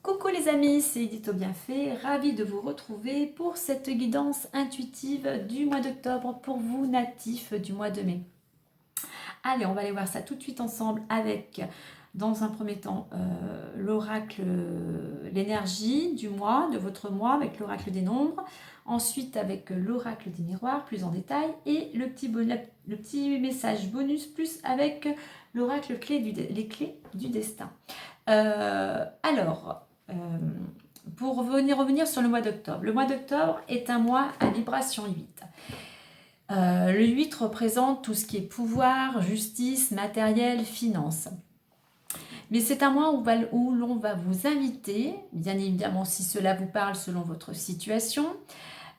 Coucou les amis, c'est Edith au Bienfait, ravie de vous retrouver pour cette guidance intuitive du mois d'octobre pour vous natifs du mois de mai. Allez, on va aller voir ça tout de suite ensemble avec, dans un premier temps, l'oracle, l'énergie du mois, de votre mois, avec l'oracle des nombres. Ensuite, avec l'oracle des miroirs, plus en détail. Et le petit message bonus, plus avec l'oracle les clés du destin. Pour revenir sur le mois d'octobre. Le mois d'octobre est un mois à vibration 8. Le 8 représente tout ce qui est pouvoir, justice, matériel, finance. Mais c'est un mois où l'on va vous inviter, bien évidemment si cela vous parle selon votre situation,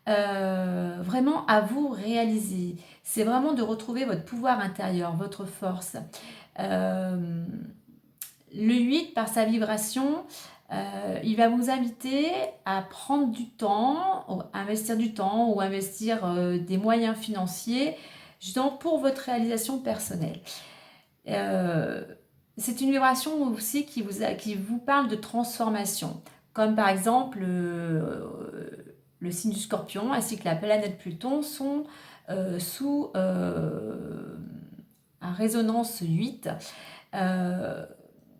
vraiment à vous réaliser. C'est vraiment de retrouver votre pouvoir intérieur, votre force. Le 8, par sa vibration, il va vous inviter à prendre du temps, investir du temps ou investir des moyens financiers justement pour votre réalisation personnelle. C'est une vibration aussi qui vous parle de transformation, comme par exemple le signe du Scorpion ainsi que la planète Pluton sont sous résonance 8.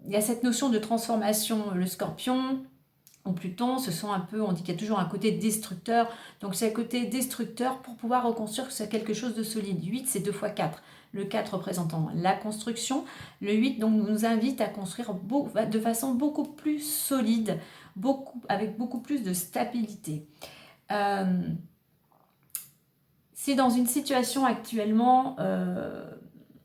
Il y a cette notion de transformation, le Scorpion ou Pluton, ce sont un peu, on dit qu'il y a toujours un côté destructeur, donc c'est un côté destructeur pour pouvoir reconstruire quelque chose de solide. 8 c'est 2 fois 4, le 4 représentant la construction, le 8 donc nous invite à construire de façon beaucoup plus solide, avec beaucoup plus de stabilité. Si dans une situation actuellement,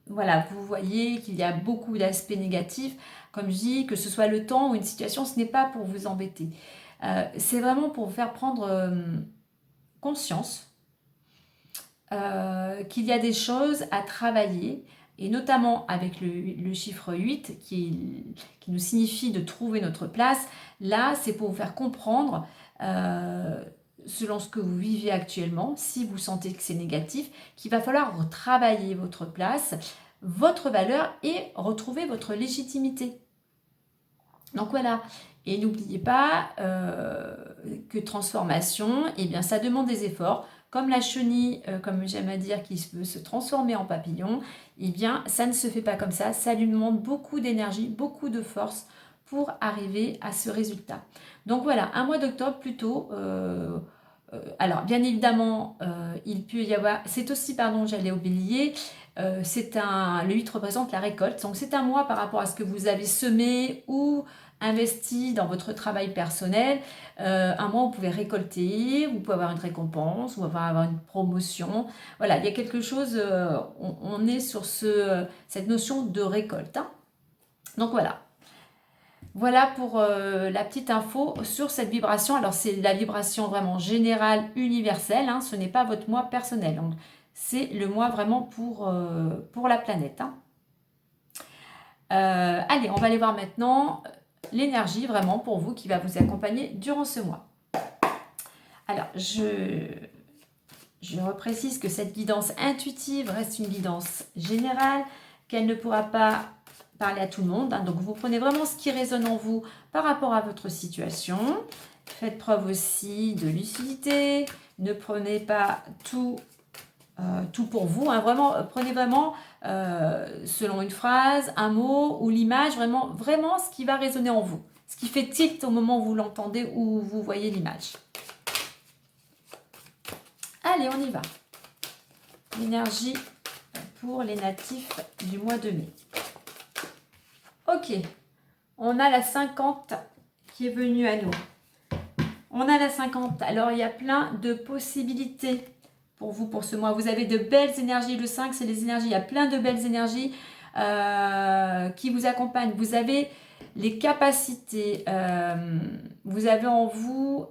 voilà, vous voyez qu'il y a beaucoup d'aspects négatifs, comme je dis, que ce soit le temps ou une situation, ce n'est pas pour vous embêter. C'est vraiment pour vous faire prendre conscience qu'il y a des choses à travailler, et notamment avec le chiffre 8 qui nous signifie de trouver notre place. Là, c'est pour vous faire comprendre, selon ce que vous vivez actuellement, si vous sentez que c'est négatif, qu'il va falloir retravailler votre place, votre valeur et retrouver votre légitimité. Donc voilà, et n'oubliez pas que transformation, eh bien, ça demande des efforts. Comme la chenille, comme j'aime à dire, qui veut se transformer en papillon, eh bien, ça ne se fait pas comme ça lui demande beaucoup d'énergie, beaucoup de force pour arriver à ce résultat. Donc voilà, un mois d'octobre plutôt... alors, bien évidemment, il peut y avoir... C'est aussi, pardon, j'allais oublier, le 8 représente la récolte. Donc, c'est un mois par rapport à ce que vous avez semé ou investi dans votre travail personnel. Un mois où vous pouvez récolter, vous pouvez avoir une récompense, ou avoir une promotion. Voilà, il y a quelque chose... on est sur cette notion de récolte. Hein. Donc, voilà. Voilà pour la petite info sur cette vibration. Alors, c'est la vibration vraiment générale, universelle. Hein, ce n'est pas votre moi personnel. C'est le moi vraiment pour la planète. Hein. Allez, on va aller voir maintenant l'énergie vraiment pour vous qui va vous accompagner durant ce mois. Alors, je reprécise que cette guidance intuitive reste une guidance générale, qu'elle ne pourra pas parler à tout le monde. Hein. Donc, vous prenez vraiment ce qui résonne en vous par rapport à votre situation. Faites preuve aussi de lucidité. Ne prenez pas tout pour vous. Hein. Prenez vraiment selon une phrase, un mot ou l'image, vraiment ce qui va résonner en vous. Ce qui fait tilt au moment où vous l'entendez ou vous voyez l'image. Allez, on y va. L'énergie pour les natifs du mois de mai. Ok, on a la 50 qui est venue à nous. On a la 50. Alors, il y a plein de possibilités pour vous, pour ce mois. Vous avez de belles énergies. Le 5, c'est les énergies. Il y a plein de belles énergies qui vous accompagnent. Vous avez les capacités. Vous avez en vous,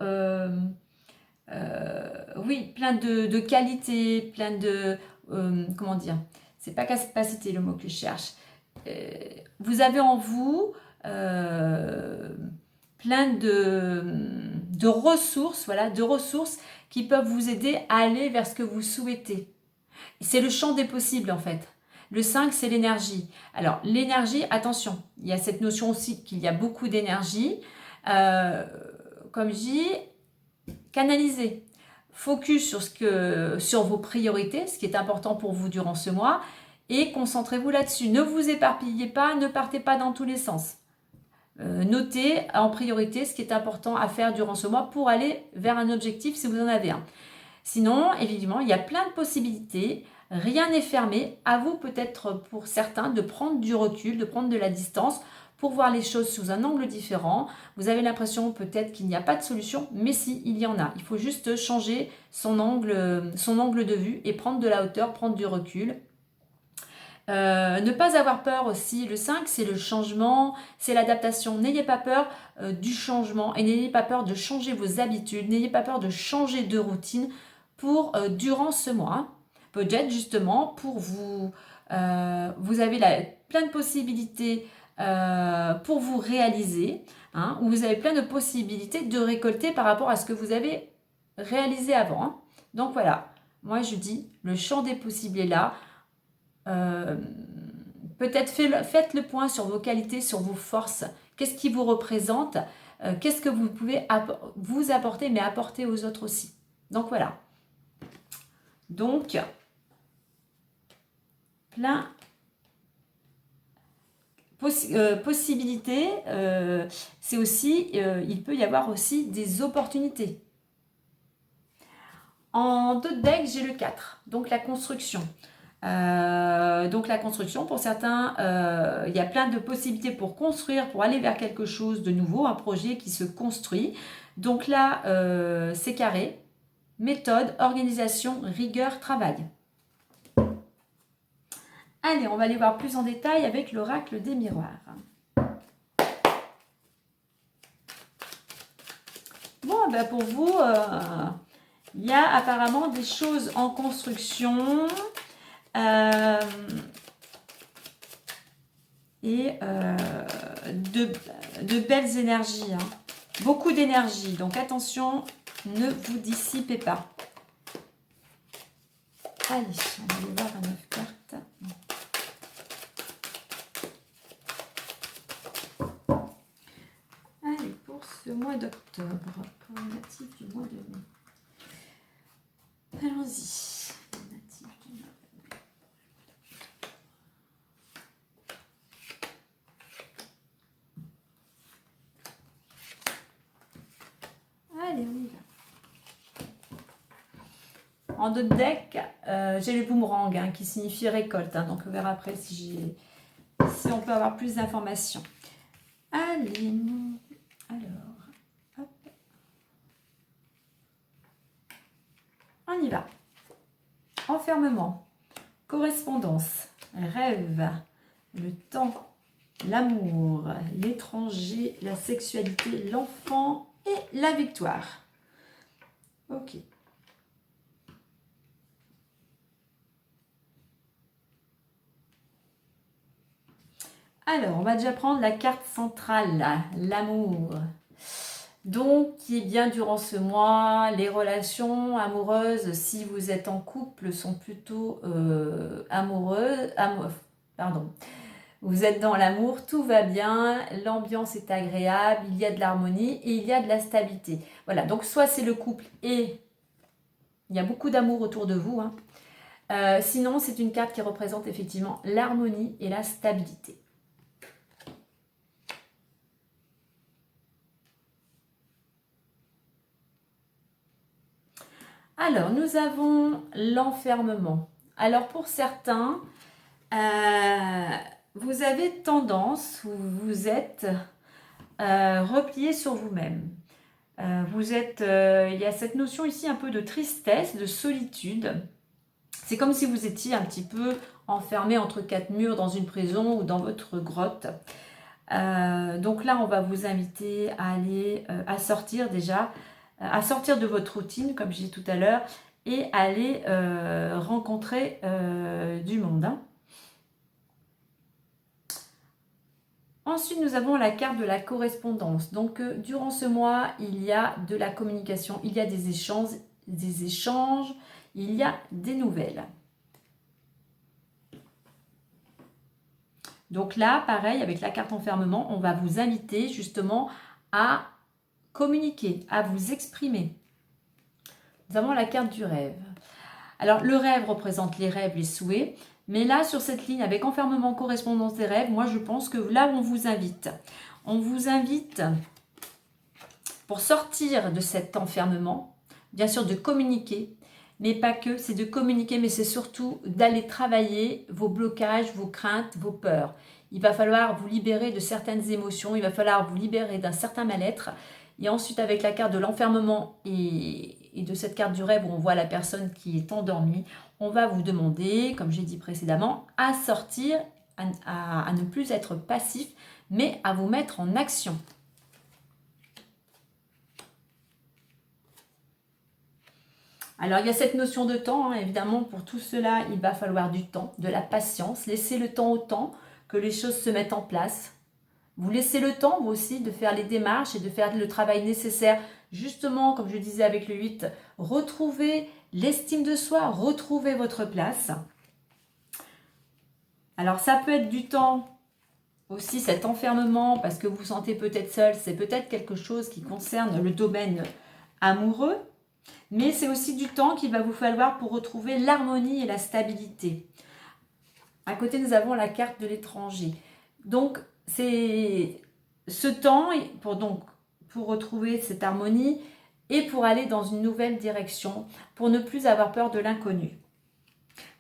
oui, plein de qualités, plein de... comment dire ? C'est pas capacité le mot que je cherche. vous avez en vous plein de ressources, voilà, de ressources qui peuvent vous aider à aller vers ce que vous souhaitez. C'est le champ des possibles en fait. Le 5, c'est l'énergie. Alors, l'énergie, attention, il y a cette notion aussi qu'il y a beaucoup d'énergie. Comme je dis, canalisez. Focus sur vos priorités, ce qui est important pour vous durant ce mois, et concentrez-vous là-dessus. Ne vous éparpillez pas, ne partez pas dans tous les sens. Notez en priorité ce qui est important à faire durant ce mois pour aller vers un objectif si vous en avez un. Sinon, évidemment, il y a plein de possibilités. Rien n'est fermé. À vous peut-être pour certains de prendre du recul, de prendre de la distance pour voir les choses sous un angle différent. Vous avez l'impression peut-être qu'il n'y a pas de solution, mais si, il y en a. Il faut juste changer son angle de vue et prendre de la hauteur, prendre du recul. Ne pas avoir peur aussi, le 5 c'est le changement, c'est l'adaptation. N'ayez pas peur du changement et n'ayez pas peur de changer vos habitudes, n'ayez pas peur de changer de routine pour durant ce mois. Peut-être justement pour vous, vous avez plein de possibilités pour vous réaliser, hein, où vous avez plein de possibilités de récolter par rapport à ce que vous avez réalisé avant. Hein. Donc voilà, moi je dis, le champ des possibles est là. Peut-être faites le point sur vos qualités, sur vos forces. Qu'est-ce qui vous représente? Qu'est-ce que vous pouvez vous apporter, mais apporter aux autres aussi. Donc voilà. Donc, plein possibilités. C'est aussi, il peut y avoir aussi des opportunités. En d'autres decks, j'ai le 4, donc la construction. Donc la construction, pour certains, il y a plein de possibilités pour construire, pour aller vers quelque chose de nouveau, un projet qui se construit. Donc là, c'est carré, méthode, organisation, rigueur, travail. Allez, on va aller voir plus en détail avec l'oracle des miroirs. Bon, ben pour vous, il y a apparemment des choses en construction. Et de belles énergies, hein. Beaucoup d'énergie, donc attention, ne vous dissipez pas. Allez, on va aller voir à 9 cartes. Allez, pour ce mois d'octobre, pour les natifs du mois de mai. Allons-y. Allez, on y va. En d'autres decks, j'ai le boomerang hein, qui signifie récolte. Hein, donc on verra après si on peut avoir plus d'informations. Allez, alors, hop. On y va. Enfermement, correspondance, rêve, le temps, l'amour, l'étranger, la sexualité, l'enfant et la victoire. Ok. Alors, on va déjà prendre la carte centrale, l'amour. Donc, qui est bien durant ce mois, les relations amoureuses, si vous êtes en couple, sont plutôt amoureuses. Pardon. Vous êtes dans l'amour, tout va bien, l'ambiance est agréable, il y a de l'harmonie et il y a de la stabilité. Voilà, donc soit c'est le couple et il y a beaucoup d'amour autour de vous. Hein. Sinon, c'est une carte qui représente effectivement l'harmonie et la stabilité. Alors, nous avons l'enfermement. Alors, pour certains, vous avez tendance, vous êtes replié sur vous-même. Il y a cette notion ici un peu de tristesse, de solitude. C'est comme si vous étiez un petit peu enfermé entre quatre murs dans une prison ou dans votre grotte. Donc là, on va vous inviter à aller à sortir déjà, à sortir de votre routine, comme je disais tout à l'heure, et aller rencontrer du monde. Hein. Ensuite, nous avons la carte de la correspondance. Donc, durant ce mois, il y a de la communication, il y a des échanges, il y a des nouvelles. Donc là, pareil, avec la carte enfermement, on va vous inviter justement à communiquer, à vous exprimer. Nous avons la carte du rêve. Alors, le rêve représente les rêves, les souhaits. Mais là, sur cette ligne, avec enfermement, correspondance des rêves, moi, je pense que là où on vous invite pour sortir de cet enfermement, bien sûr, de communiquer, mais pas que, c'est de communiquer, mais c'est surtout d'aller travailler vos blocages, vos craintes, vos peurs. Il va falloir vous libérer de certaines émotions, il va falloir vous libérer d'un certain mal-être. Et ensuite, avec la carte de l'enfermement et de cette carte du rêve où on voit la personne qui est endormie, on va vous demander, comme j'ai dit précédemment, à sortir, à ne plus être passif, mais à vous mettre en action. Alors, il y a cette notion de temps, hein, évidemment, pour tout cela, il va falloir du temps, de la patience. Laissez le temps au temps que les choses se mettent en place. Vous laissez le temps, vous aussi, de faire les démarches et de faire le travail nécessaire. Justement, comme je disais avec le 8, retrouvez l'estime de soi, retrouvez votre place. Alors, ça peut être du temps aussi, cet enfermement, parce que vous vous sentez peut-être seul. C'est peut-être quelque chose qui concerne le domaine amoureux. Mais c'est aussi du temps qu'il va vous falloir pour retrouver l'harmonie et la stabilité. À côté, nous avons la carte de l'étranger. Donc, c'est ce temps pour retrouver cette harmonie et pour aller dans une nouvelle direction, pour ne plus avoir peur de l'inconnu.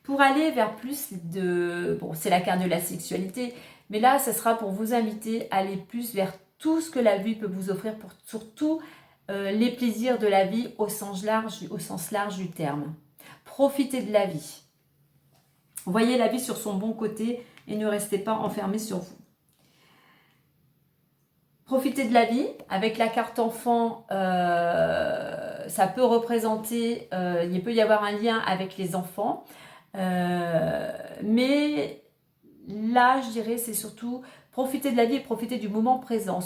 Pour aller vers plus de... Bon, c'est la carte de la sexualité, mais là, ce sera pour vous inviter à aller plus vers tout ce que la vie peut vous offrir, pour surtout les plaisirs de la vie au sens large du terme. Profitez de la vie. Voyez la vie sur son bon côté et ne restez pas enfermé sur vous. Profitez de la vie. Avec la carte enfant, ça peut représenter, il peut y avoir un lien avec les enfants. Mais là, je dirais, c'est surtout profiter de la vie et profiter du moment présent.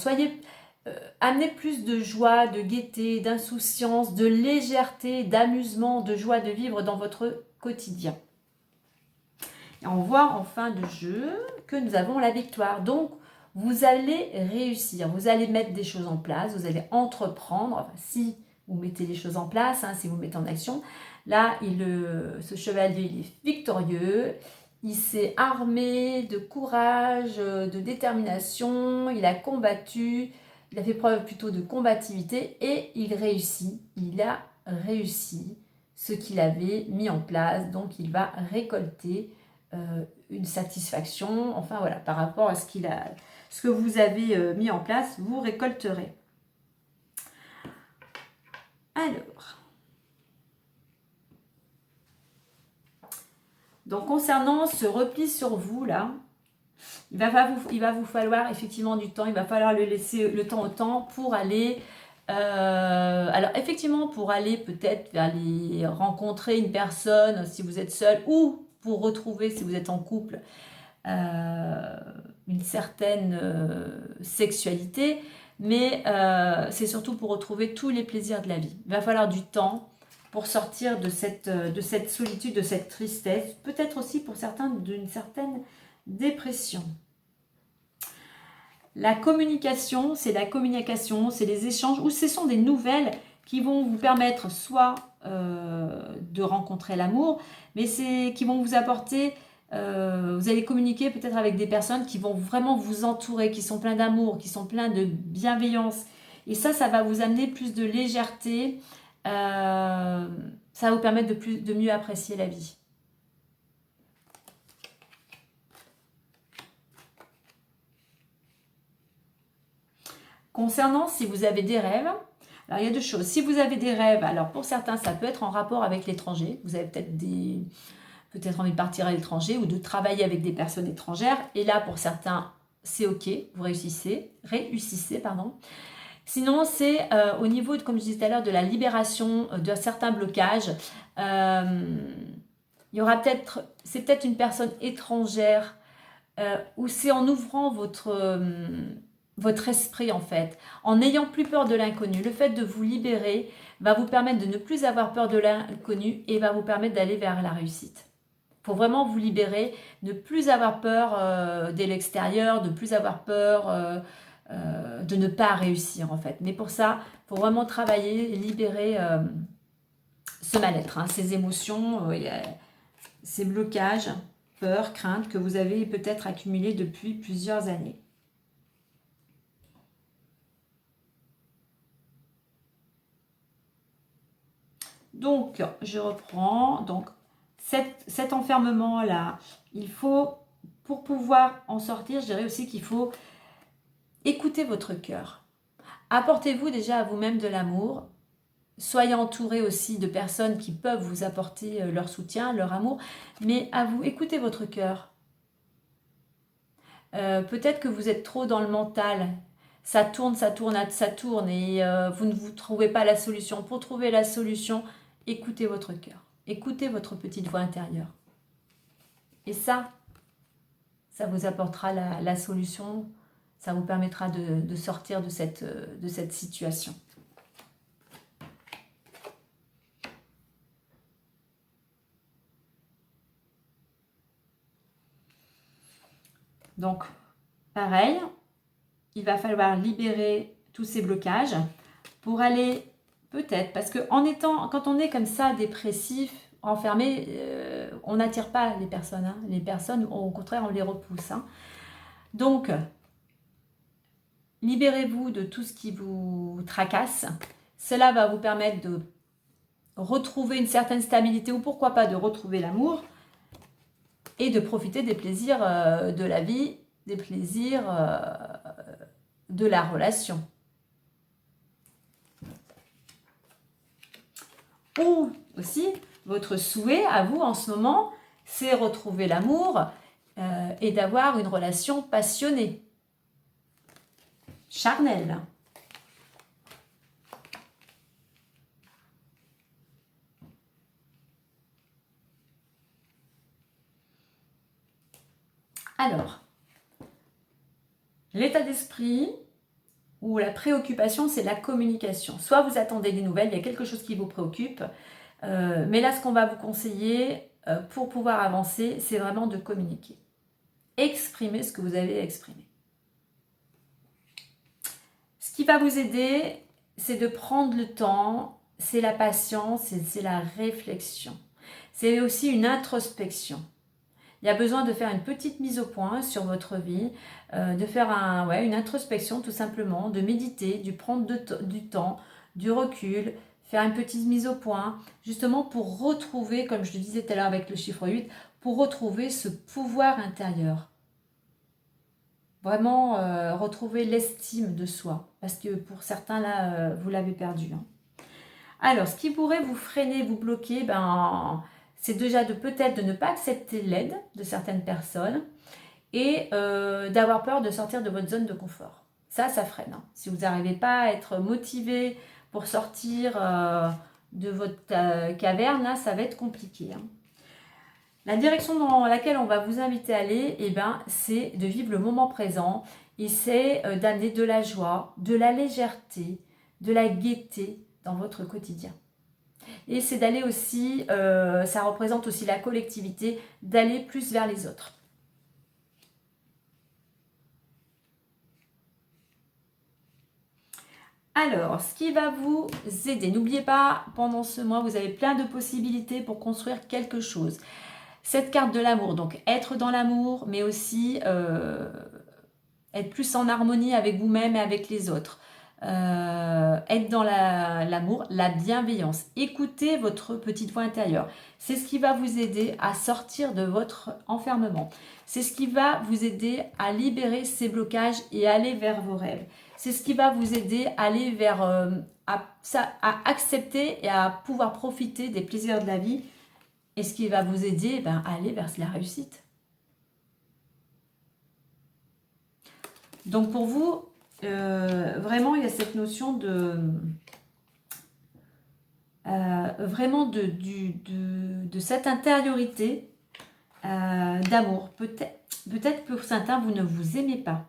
Amenez plus de joie, de gaieté, d'insouciance, de légèreté, d'amusement, de joie de vivre dans votre quotidien. Et on voit en fin de jeu que nous avons la victoire. Donc, vous allez réussir, vous allez mettre des choses en place, vous allez entreprendre, si vous mettez les choses en place, hein, si vous mettez en action. Là, ce chevalier, il est victorieux, il s'est armé de courage, de détermination, il a combattu, il a fait preuve plutôt de combativité et il a réussi ce qu'il avait mis en place. Donc, il va récolter une satisfaction, enfin voilà, par rapport à ce que vous avez mis en place, vous récolterez. Alors, donc concernant ce repli sur vous là, il va vous falloir effectivement du temps, il va falloir le laisser le temps au temps pour aller, alors effectivement pour aller peut-être aller rencontrer une personne si vous êtes seul ou pour retrouver si vous êtes en couple une certaine sexualité, mais c'est surtout pour retrouver tous les plaisirs de la vie. Il va falloir du temps pour sortir de cette solitude, de cette tristesse, peut-être aussi pour certains d'une certaine dépression. La communication, c'est les échanges, ou ce sont des nouvelles qui vont vous permettre soit de rencontrer l'amour, mais qui vont vous apporter, vous allez communiquer peut-être avec des personnes qui vont vraiment vous entourer, qui sont pleins d'amour, qui sont pleins de bienveillance. Et ça va vous amener plus de légèreté, ça va vous permettre de mieux apprécier la vie. Concernant si vous avez des rêves, alors il y a deux choses. Si vous avez des rêves, alors pour certains, ça peut être en rapport avec l'étranger. Vous avez peut-être envie de partir à l'étranger ou de travailler avec des personnes étrangères. Et là, pour certains, c'est OK, vous réussissez. Sinon, c'est au niveau, comme je disais tout à l'heure, de la libération de certains blocages. Il y aura c'est peut-être une personne étrangère ou c'est en ouvrant votre esprit en fait, en n'ayant plus peur de l'inconnu. Le fait de vous libérer va vous permettre de ne plus avoir peur de l'inconnu et va vous permettre d'aller vers la réussite. Il faut vraiment vous libérer, ne plus avoir peur de l'extérieur, de plus avoir peur de ne pas réussir en fait. Mais pour ça, il faut vraiment travailler, libérer ce mal-être, hein, ces émotions, ces blocages, peurs, craintes que vous avez peut-être accumulés depuis plusieurs années. Donc, je reprends. Donc, cet enfermement-là, il faut, pour pouvoir en sortir, je dirais aussi qu'il faut écouter votre cœur. Apportez-vous déjà à vous-même de l'amour. Soyez entouré aussi de personnes qui peuvent vous apporter leur soutien, leur amour. Mais à vous, écoutez votre cœur. Peut-être que vous êtes trop dans le mental. Ça tourne et vous ne vous trouvez pas la solution. Pour trouver la solution, écoutez votre cœur. Écoutez votre petite voix intérieure. Et ça vous apportera la solution. Ça vous permettra de sortir de cette situation. Donc, pareil, il va falloir libérer tous ces blocages pour aller peut-être, parce que quand on est comme ça dépressif, enfermé, on n'attire pas les personnes. Hein. Les personnes, au contraire, on les repousse. Hein. Donc, libérez-vous de tout ce qui vous tracasse. Cela va vous permettre de retrouver une certaine stabilité ou pourquoi pas de retrouver l'amour et de profiter des plaisirs de la vie, des plaisirs de la relation. Ou aussi, votre souhait à vous en ce moment, c'est retrouver l'amour et d'avoir une relation passionnée, charnelle. Alors, l'état d'esprit ou la préoccupation, c'est la communication. Soit vous attendez des nouvelles, il y a quelque chose qui vous préoccupe, mais là, ce qu'on va vous conseiller pour pouvoir avancer, c'est vraiment de communiquer. Exprimer ce que vous avez exprimé. Ce qui va vous aider, c'est de prendre le temps, c'est la patience, c'est la réflexion. C'est aussi une introspection. Il y a besoin de faire une petite mise au point sur votre vie, de faire une introspection tout simplement, de méditer, de prendre du temps, du recul, faire une petite mise au point, justement pour retrouver, comme je le disais tout à l'heure avec le chiffre 8, pour retrouver ce pouvoir intérieur. Vraiment retrouver l'estime de soi, parce que pour certains là, vous l'avez perdu. Hein. Alors, ce qui pourrait vous freiner, vous bloquer, c'est déjà peut-être de ne pas accepter l'aide de certaines personnes et d'avoir peur de sortir de votre zone de confort. Ça freine. Hein. Si vous n'arrivez pas à être motivé pour sortir de votre caverne, là, ça va être compliqué. Hein. La direction dans laquelle on va vous inviter à aller, c'est de vivre le moment présent et c'est d'amener de la joie, de la légèreté, de la gaieté dans votre quotidien. Et c'est d'aller aussi, ça représente aussi la collectivité, d'aller plus vers les autres. Alors, ce qui va vous aider, n'oubliez pas, pendant ce mois, vous avez plein de possibilités pour construire quelque chose. Cette carte de l'amour, donc être dans l'amour, mais aussi être plus en harmonie avec vous-même et avec les autres. Être dans l'amour, la bienveillance. Écoutez votre petite voix intérieure. C'est ce qui va vous aider à sortir de votre enfermement. C'est ce qui va vous aider à libérer ces blocages et aller vers vos rêves. C'est ce qui va vous aider à aller vers à accepter et à pouvoir profiter des plaisirs de la vie. Et ce qui va vous aider à aller vers la réussite. Donc pour vous, vraiment, il y a cette notion de vraiment de cette intériorité d'amour. Peut-être peut-être pour certains, vous ne vous aimez pas.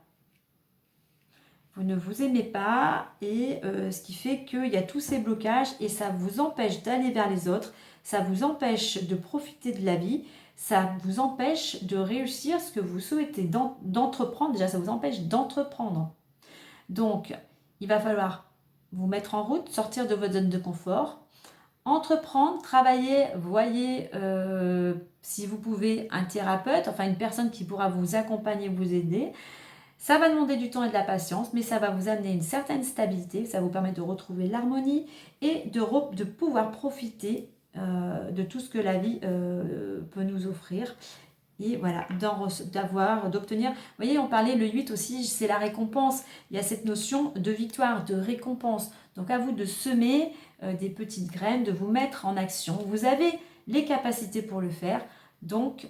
Vous ne vous aimez pas et ce qui fait qu'il y a tous ces blocages et ça vous empêche d'aller vers les autres, ça vous empêche de profiter de la vie, ça vous empêche de réussir ce que vous souhaitez d'entreprendre. Déjà, ça vous empêche d'entreprendre. Donc, il va falloir vous mettre en route, sortir de votre zone de confort, entreprendre, travailler, voyez si vous pouvez un thérapeute, enfin une personne qui pourra vous accompagner, vous aider. Ça va demander du temps et de la patience, mais ça va vous amener une certaine stabilité, ça vous permet de retrouver l'harmonie et de pouvoir profiter de tout ce que la vie peut nous offrir. Et voilà, d'obtenir. Vous voyez, on parlait le 8 aussi, c'est la récompense. Il y a cette notion de victoire, de récompense. Donc à vous de semer des petites graines, de vous mettre en action. Vous avez les capacités pour le faire. Donc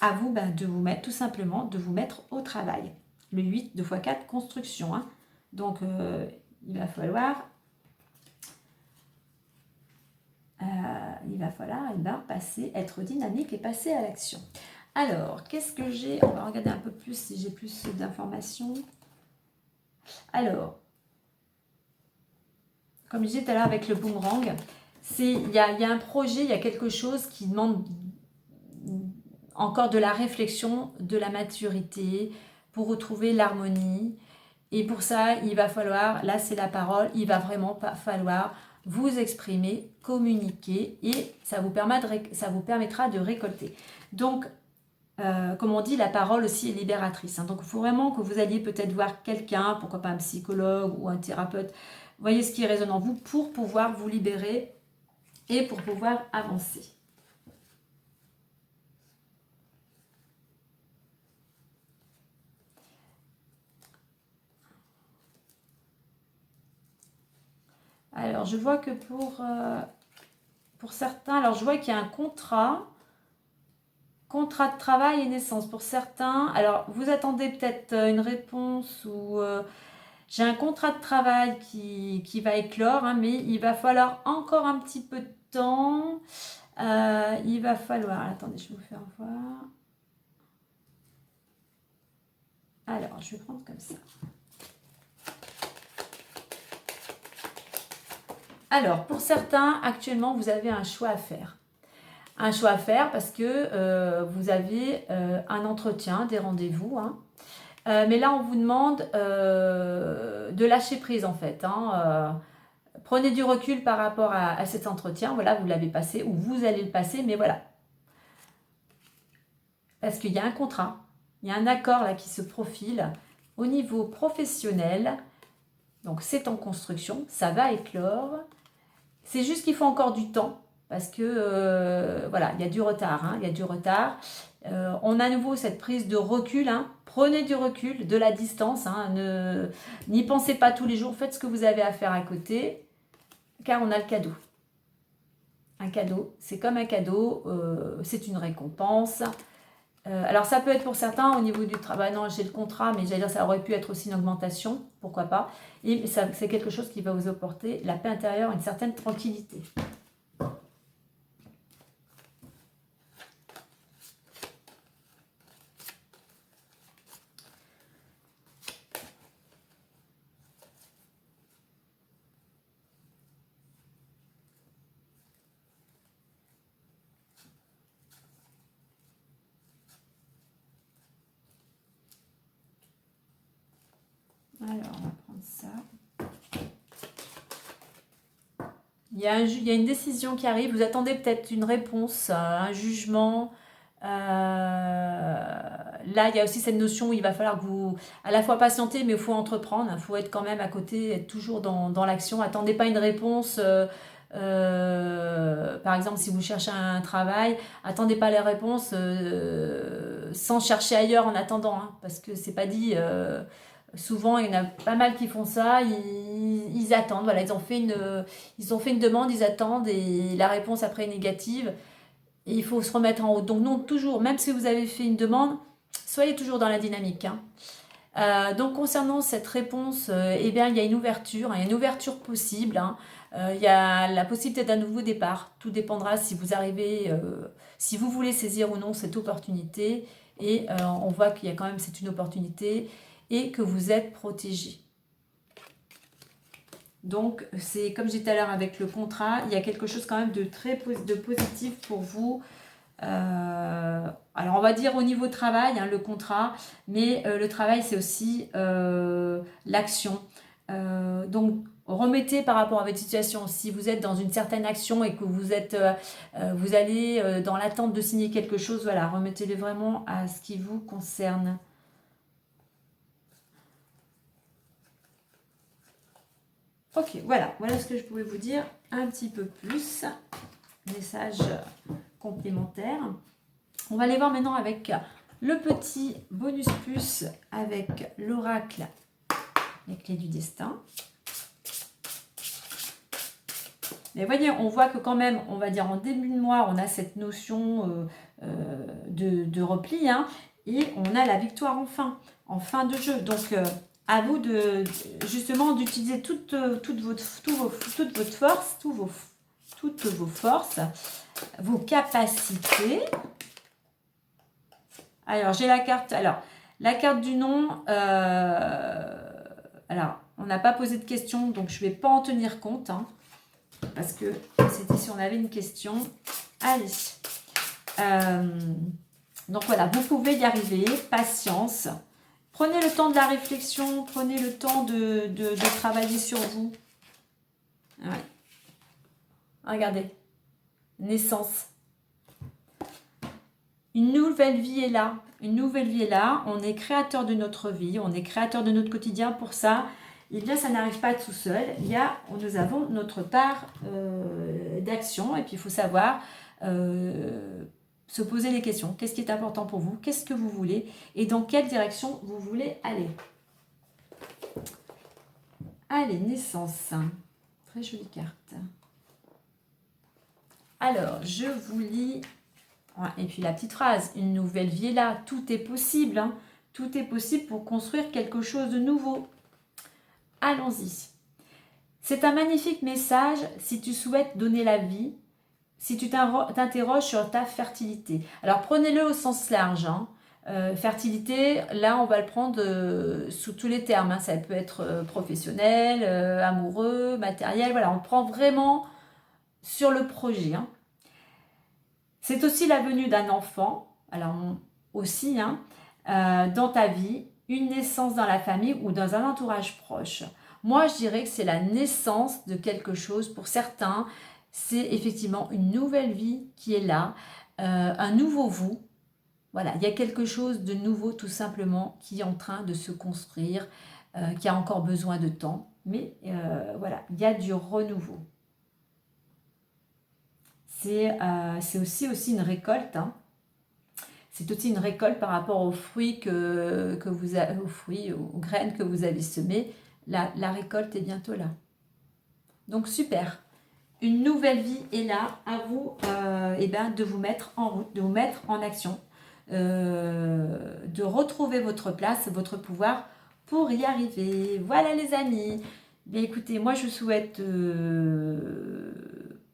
à vous de vous mettre, tout simplement, de vous mettre au travail. Le 8, 2 x 4, construction. Hein. Donc, il va falloir être dynamique et passer à l'action. Alors, qu'est-ce que j'ai? On va regarder un peu plus si j'ai plus d'informations. Alors, comme je disais tout à l'heure avec le boomerang, il y a un projet, il y a quelque chose qui demande encore de la réflexion, de la maturité, pour retrouver l'harmonie. Et pour ça, il va falloir, là c'est la parole, il va vraiment falloir vous exprimer, communiquer et ça vous permettra de récolter. Donc, comme on dit, la parole aussi est libératrice. Hein. Donc, il faut vraiment que vous alliez peut-être voir quelqu'un, pourquoi pas un psychologue ou un thérapeute. Voyez ce qui résonne en vous pour pouvoir vous libérer et pour pouvoir avancer. Alors, je vois que pour certains, alors je vois qu'il y a un contrat de travail et naissance. Pour certains, alors vous attendez peut-être une réponse ou j'ai un contrat de travail qui va éclore, hein, mais il va falloir encore un petit peu de temps. Il va falloir, attendez, je vais vous faire voir. Alors, je vais prendre comme ça. Alors, pour certains, actuellement, vous avez un choix à faire. Un choix à faire parce que vous avez un entretien, des rendez-vous. Hein. Mais là, on vous demande de lâcher prise en fait. Hein. Prenez du recul par rapport à cet entretien. Voilà, vous l'avez passé ou vous allez le passer, mais voilà. Parce qu'il y a un contrat, il y a un accord là qui se profile au niveau professionnel. Donc, c'est en construction, ça va éclore. C'est juste qu'il faut encore du temps parce que voilà, il y a du retard. Hein, il y a du retard. On a à nouveau cette prise de recul. Hein. Prenez du recul, de la distance. Hein, n'y pensez pas tous les jours. Faites ce que vous avez à faire à côté, car on a le cadeau. Un cadeau, c'est comme un cadeau. C'est une récompense. Alors ça peut être pour certains au niveau du travail. Non, j'ai le contrat, mais j'allais dire ça aurait pu être aussi une augmentation. Pourquoi pas. Et c'est quelque chose qui va vous apporter la paix intérieure, une certaine tranquillité. Alors, on va prendre ça. Il y a une décision qui arrive. Vous attendez peut-être une réponse, un jugement. Là, il y a aussi cette notion où il va falloir que vous, à la fois patienter, mais il faut entreprendre. Il faut être quand même à côté, être toujours dans l'action. Attendez pas une réponse. Par exemple, si vous cherchez un travail, attendez pas les réponses sans chercher ailleurs en attendant, hein, parce que c'est pas dit. Souvent, il y en a pas mal qui font ça. Ils attendent. Voilà, ils ont fait une demande, ils attendent et la réponse après est négative. Et il faut se remettre en haut. Donc non, toujours, même si vous avez fait une demande, soyez toujours dans la dynamique. Hein. Donc concernant cette réponse, eh bien, il y a une ouverture, hein, il y a une ouverture possible. Hein. Il y a la possibilité d'un nouveau départ. Tout dépendra si vous arrivez, si vous voulez saisir ou non cette opportunité. et on voit qu'il y a quand même, c'est une opportunité et que vous êtes protégé. Donc, c'est comme j'ai dit tout à l'heure avec le contrat, il y a quelque chose quand même de très positif pour vous. Alors, on va dire au niveau travail, hein, le contrat, mais le travail, c'est aussi l'action. Donc, remettez par rapport à votre situation, si vous êtes dans une certaine action et que vous êtes, vous allez dans l'attente de signer quelque chose, voilà, remettez-le vraiment à ce qui vous concerne. Ok, voilà ce que je pouvais vous dire un petit peu plus. Message complémentaire. On va aller voir maintenant avec le petit bonus plus avec l'oracle, les clés du destin. Mais voyez, on voit que quand même, on va dire en début de mois, on a cette notion de repli, hein, et on a la victoire en fin de jeu. Donc, à vous de justement d'utiliser toutes vos forces, vos capacités. Alors, j'ai la carte. Alors, la carte du nom. Alors, on n'a pas posé de question, donc je ne vais pas en tenir compte. Hein, parce que c'était si on avait une question. Allez. Donc voilà, vous pouvez y arriver. Patience. Prenez le temps de la réflexion. Prenez le temps de travailler sur vous. Ouais. Regardez. Naissance. Une nouvelle vie est là. Une nouvelle vie est là. On est créateur de notre vie. On est créateur de notre quotidien. Pour ça, eh bien, ça n'arrive pas tout seul. Nous avons notre part d'action. Et puis, il faut savoir se poser les questions. Qu'est-ce qui est important pour vous? Qu'est-ce que vous voulez? Et dans quelle direction vous voulez aller? Allez, naissance. Très jolie carte. Alors, je vous lis... Et puis la petite phrase, une nouvelle vie est là, tout est possible, hein. Tout est possible pour construire quelque chose de nouveau. Allons-y. C'est un magnifique message si tu souhaites donner la vie, si tu t'interroges sur ta fertilité. Alors prenez-le au sens large, hein. Fertilité, là on va le prendre sous tous les termes, hein. Ça peut être professionnel, amoureux, matériel, voilà, on prend vraiment sur le projet, hein. C'est aussi la venue d'un enfant, alors aussi, hein, dans ta vie, une naissance dans la famille ou dans un entourage proche. Moi, je dirais que c'est la naissance de quelque chose. Pour certains, c'est effectivement une nouvelle vie qui est là, un nouveau vous. Voilà, il y a quelque chose de nouveau tout simplement qui est en train de se construire, qui a encore besoin de temps. Mais voilà, il y a du renouveau. C'est aussi une récolte, hein. C'est aussi une récolte par rapport aux fruits aux graines que vous avez semées. La récolte est bientôt là. Donc super. Une nouvelle vie est là. À vous de vous mettre en route, de vous mettre en action, de retrouver votre place, votre pouvoir pour y arriver. Voilà les amis. Bien écoutez, moi je vous souhaite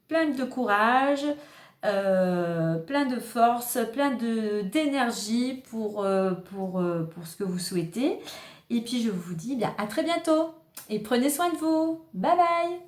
plein de courage, plein de force, plein d'énergie pour ce que vous souhaitez. Et puis je vous dis bien, à très bientôt et prenez soin de vous. Bye bye.